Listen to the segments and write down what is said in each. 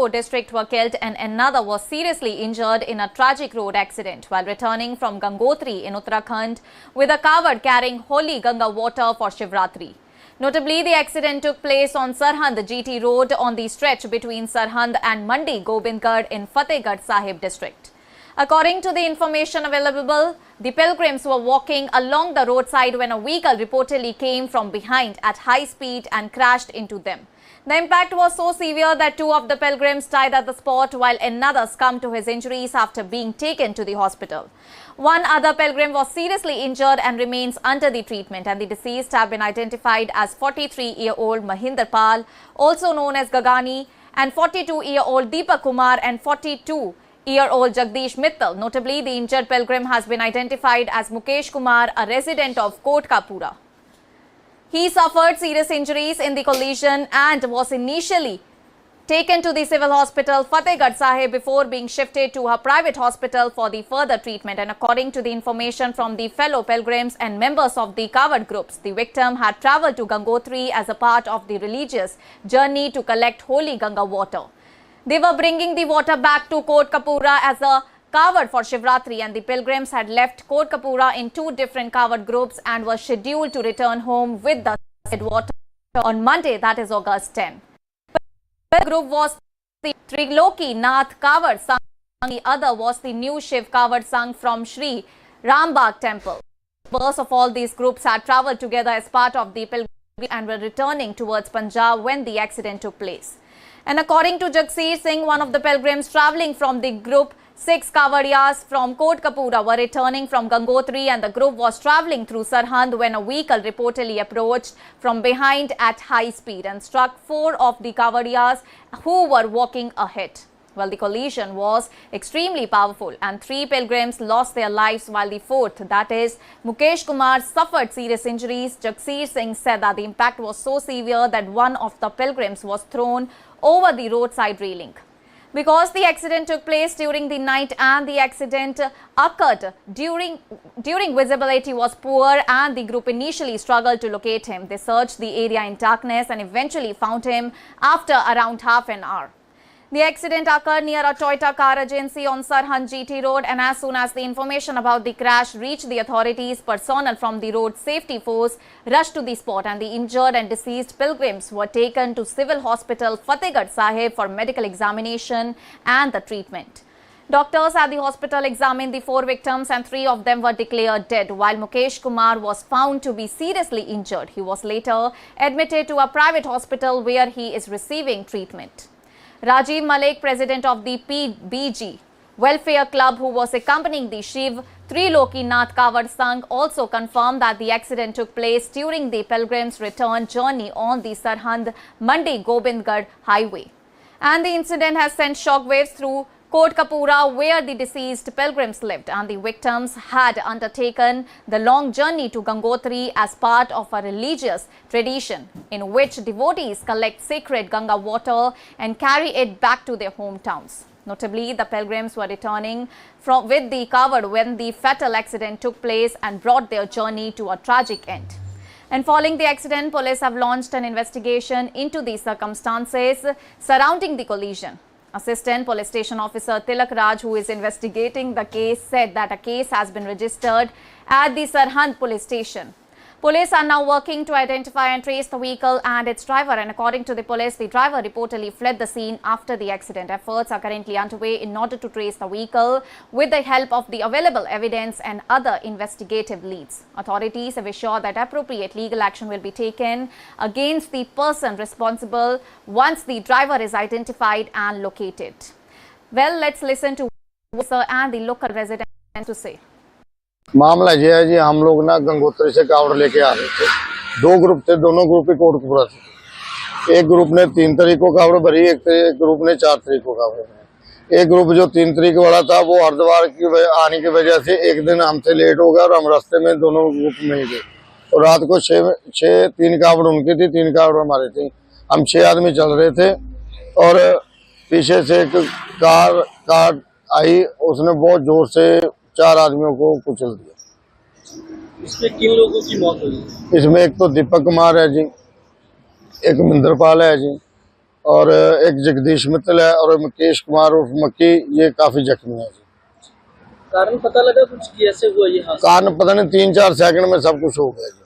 Faridakoot district were killed and another was seriously injured in a tragic road accident while returning from Gangotri in Uttarakhand with a cart carrying holy Ganga water for Shivratri. Notably, the accident took place on Sirhind GT road on the stretch between Sirhind and Mandi Gobindgarh in Fatehgarh Sahib district. According to the information available, the pilgrims were walking along the roadside when a vehicle reportedly came from behind at high speed and crashed into them. The impact was so severe that two of the pilgrims died at the spot while another succumbed to his injuries after being taken to the hospital. One other pilgrim was seriously injured and remains under the treatment, and the deceased have been identified as 43-year-old Mahinder Pal, also known as Gagani, and 42-year-old Deepak Kumar and 42-year-old Jagdish Mittal. Notably, the injured pilgrim has been identified as Mukesh Kumar, a resident of Kotkapura. He suffered serious injuries in the collision and was initially taken to the civil hospital Fatehgarh Sahib before being shifted to a private hospital for the further treatment. And according to the information from the fellow pilgrims and members of the covered groups, the victim had travelled to Gangotri as a part of the religious journey to collect holy Ganga water. They were bringing the water back to Kotkapura as a covered for Shivratri, and the pilgrims had left Kotkapura in two different covered groups and were scheduled to return home with the water on Monday, that is August 10. The group was the Triloki Nath Kawad Sangh, the other was the New Shiv Kawad Sangh from Sri Rambagh temple. Members of all these groups had travelled together as part of the pilgrimage and were returning towards Punjab when the accident took place. And according to Jagsir Singh, one of the pilgrims travelling from the group, 6 Kawadiyas from Kotkapura were returning from Gangotri, and the group was travelling through Sirhind when a vehicle reportedly approached from behind at high speed and struck 4 of the Kawadiyas who were walking ahead. Well, the collision was extremely powerful and 3 pilgrims lost their lives while the 4th, that is Mukesh Kumar, suffered serious injuries. Jagsir Singh said that the impact was so severe that one of the pilgrims was thrown over the roadside railing. Because the accident took place during the night and the accident occurred during visibility was poor and the group initially struggled to locate him. They searched the area in darkness and eventually found him after around half an hour. The accident occurred near a Toyota car agency on Sirhind GT road, and as soon as the information about the crash reached the authorities, personnel from the road safety force rushed to the spot and the injured and deceased pilgrims were taken to civil hospital Fatehgarh Sahib for medical examination and the treatment. Doctors at the hospital examined the 4 victims and 3 of them were declared dead, while Mukesh Kumar was found to be seriously injured. He was later admitted to a private hospital where he is receiving treatment. Rajiv Malik, president of the PBG Welfare Club, who was accompanying the Shiv Triloki Nath Kawad Sangh, also confirmed that the accident took place during the pilgrims' return journey on the Sirhind Mandi Gobindgarh highway. And the incident has sent shockwaves through Kotkapura, where the deceased pilgrims lived, and the victims had undertaken the long journey to Gangotri as part of a religious tradition in which devotees collect sacred Ganga water and carry it back to their hometowns. Notably, the pilgrims were returning with the covered when the fatal accident took place and brought their journey to a tragic end. And following the accident, police have launched an investigation into the circumstances surrounding the collision. Assistant Police Station Officer Tilak Raj, who is investigating the case, said that a case has been registered at the Sirhind Police Station. Police are now working to identify and trace the vehicle and its driver, and according to the police, the driver reportedly fled the scene after the accident. Efforts are currently underway in order to trace the vehicle with the help of the available evidence and other investigative leads. Authorities have assured that appropriate legal action will be taken against the person responsible once the driver is identified and located. Well, let's listen to Sir and the local residents to say. मामला ये है जी, हम लोग ना गंगोत्री से कावड़ लेके आ रहे थे। 2 ग्रुप थे, दोनों ग्रुप ही कोटकपुरा थे। एक ग्रुप ने 3 तारीख को कावड़ भरी, एक ग्रुप ने 4 तारीख को कावड़ भरी। एक ग्रुप जो 3 तारीख वाला था वो हरिद्वार की आने की वजह से एक दिन हमसे लेट हो गया और हम रास्ते में दोनों ग्रुप मिल गए। और रात को 3 कावड़ उनकी थी, 3 कावड़ हमारी थी। हम 6 आदमी चल रहे थे और पीछे से एक कार आई, उसने बहुत जोर से 4 आदमियों को कुचल दिया। इसमें किन लोगों की मौत हुई? इसमें एक तो दीपक कुमार है जी, एक महिंदर पाल है जी, और एक जगदीश मित्तल है और मुकेश कुमार उर्फ मक्की, ये काफी जख्मी है जी। कारण पता लगा कुछ कैसे हुआ ये हादसा? कारण पता नहीं, 3-4 सेकंड में सब कुछ हो गया जी।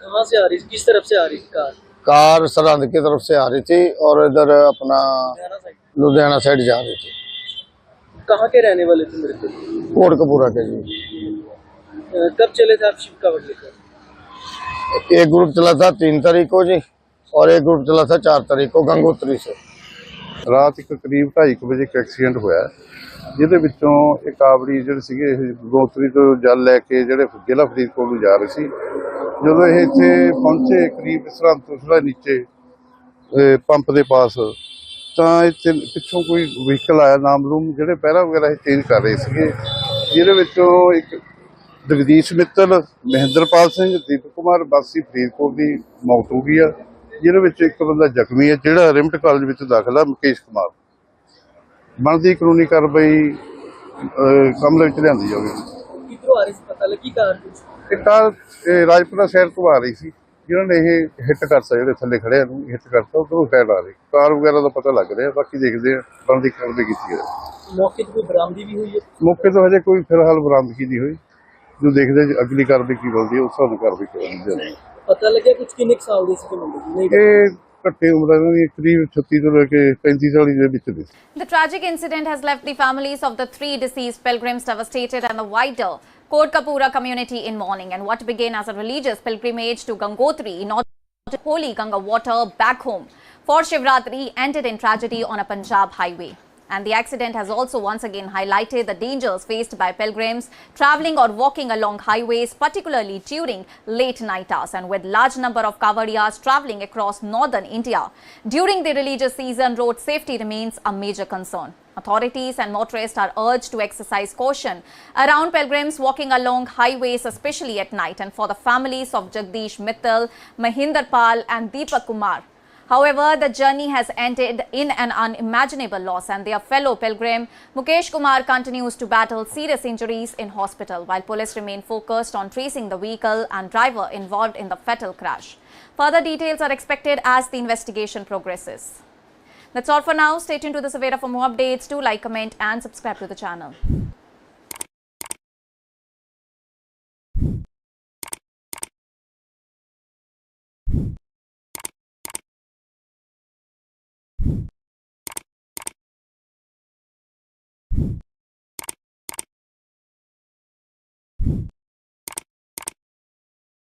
कहाँ से आ रही थी, किस तरफ से आ रही थी कार? कार सरहंद की तरफ से आ रही थी और इधर अपना लुधियाना साइड जा रही थी। कहाँ के रहने वाले थे मृतक? कोटकपूरा के जी। कब चले थे आप शिव कावड़ लेकर? एक ग्रुप चला था 3 तारीख को जी और एक ग्रुप चला था 4 तारीख को गंगोत्री से। ਰਾਤ ਇੱਕ ਕਰੀਬ 2:30 ਵਜੇ ਇੱਕ ਐਕਸੀਡੈਂਟ ਹੋਇਆ ਜਿਹਦੇ ਵਿੱਚੋਂ ਇੱਕ ਕਾਵੜੀ ਜਿਹੜੇ ਸੀਗੇ ਇਹ ਗੋਤਰੀ ਤੋਂ ਜਲ ਲੈ ਕੇ ਜਿਹੜੇ ਜ਼ਿਲ੍ਹਾ ਫਰੀਦਕੋਟ ਨੂੰ ਜਾ ਰਹੇ ਸੀ। ਜਦੋਂ ਇਹ ਇੱਥੇ ਪਹੁੰਚੇ ਕਰੀਬ ਸਰਹੰਦ ਤੋਂ ਥੋੜ੍ਹਾ ਨੀਚੇ ਪੰਪ ਦੇ ਪਾਸ, ਤਾਂ ਇੱਥੇ ਪਿੱਛੋਂ ਕੋਈ ਵਹੀਕਲ ਆਇਆ ਨਾਮਲੂਮ, ਜਿਹੜੇ ਪਹਿਰਾ ਵਗੈਰਾ ਇਹ ਚੇਂਜ ਕਰ ਰਹੇ ਸੀਗੇ, ਜਿਹਦੇ ਵਿੱਚੋਂ ਇੱਕ ਜਗਦੀਸ਼ ਮਿੱਤਲ, ਮਹਿੰਦਰਪਾਲ ਸਿੰਘ, ਦੀਪਕ ਕੁਮਾਰ ਵਾਸੀ ਫਰੀਦਕੋਟ ਦੀ ਮੌਤ ਹੋ ਗਈ ਆ, ਜਿਹਦੇ ਵਿੱਚ ਇੱਕ ਬੰਦਾ ਜ਼ਖਮੀ ਹੈ ਜਿਹੜਾ ਰਿਮਟ ਕਾਲਜ ਵਿੱਚ ਦਾਖਲ ਆ, ਮੁਕੇਸ਼ ਕੁਮਾਰ। ਬਣਦੀ ਕਾਨੂੰਨੀ ਕਾਰਵਾਈ ਕੰਮ ਵਿੱਚ ਲਿਆਂਦੀ ਜਾਵੇਗੀ। ਕਿੱਥੋਂ ਆ ਰਹੀ ਸੀ ਪਤਾ ਲੱਗੀ ਕਾਰ? ਇਹ ਕਾਰ ਰਾਜਪੁਰਾ ਸ਼ਹਿਰ ਤੋਂ ਆ ਰਹੀ ਸੀ, ਜਿਨ੍ਹਾਂ ਨੇ ਇਹ ਹਿੱਟ ਕਰਤਾ, ਜਿਹੜੇ ਥੱਲੇ ਖੜਿਆ ਨੂੰ ਹਿੱਟ ਕਰਤਾ, ਉਧਰੋਂ ਸਾਈਡ ਆ ਰਹੀ। ਕਾਰ ਵਗੈਰਾ ਦਾ ਪਤਾ ਲੱਗ ਰਿਹਾ, ਬਾਕੀ ਦੇਖਦੇ ਆ ਬਣਦੀ ਕਾਰਵਾਈ ਕੀਤੀ ਹੈ। ਮੌਕੇ ਤੇ ਕੋਈ ਬਰਾਮਦੀ ਵੀ ਹੋਈ ਹੈ? ਮੌਕੇ ਤੋਂ ਹਜੇ ਕੋਈ ਫਿਲਹਾਲ ਬਰਾਮਦਗੀ ਨਹੀਂ ਹੋਈ, ਜੋ ਦੇਖਦੇ ਜੀ ਅਗਲੀ ਕਾਰਵਾਈ ਕੀ ਬਣਦੀ ਹੈ ਉਸ ਹਿਸਾਬ ਨਾਲ ਕਾਰਵਾਈ ਕਰਾਂਗੇ। ਪਤਾ ਲੱਗਿਆ ਕੁਝ ਕਿੰਨੇ ਸਾਲ ਦੇ ਸੀ ਮੁੰਡੇ? ਇਹ ਘੱਟੇ ਉਮਰ ਇਹਨਾਂ ਦੀ ਕਰੀਬ 36 ਤੋਂ ਲੈ ਕੇ 35-40 ਦੇ ਵਿੱਚ ਦੇ। The tragic incident has left the families of the 3 deceased pilgrims devastated and the wider Kotkapura community in mourning, and what began as a religious pilgrimage to Gangotri in order to holy Ganga water back home for Shivratri ended in tragedy on a Punjab highway. And the accident has also once again highlighted the dangers faced by pilgrims travelling or walking along highways, particularly during late night hours, and with large number of Kavadiyas travelling across northern India during the religious season, road safety remains a major concern. Authorities and motorists are urged to exercise caution around pilgrims walking along highways, especially at night. And for the families of Jagdish Mittal, Mahinder Pal and Deepak Kumar, however, the journey has ended in an unimaginable loss, and their fellow pilgrim Mukesh Kumar continues to battle serious injuries in hospital, while police remain focused on tracing the vehicle and driver involved in the fatal crash. Further details are expected as the investigation progresses. That's all for now. Stay tuned to the Savera for more updates. Do like, comment and subscribe to the channel.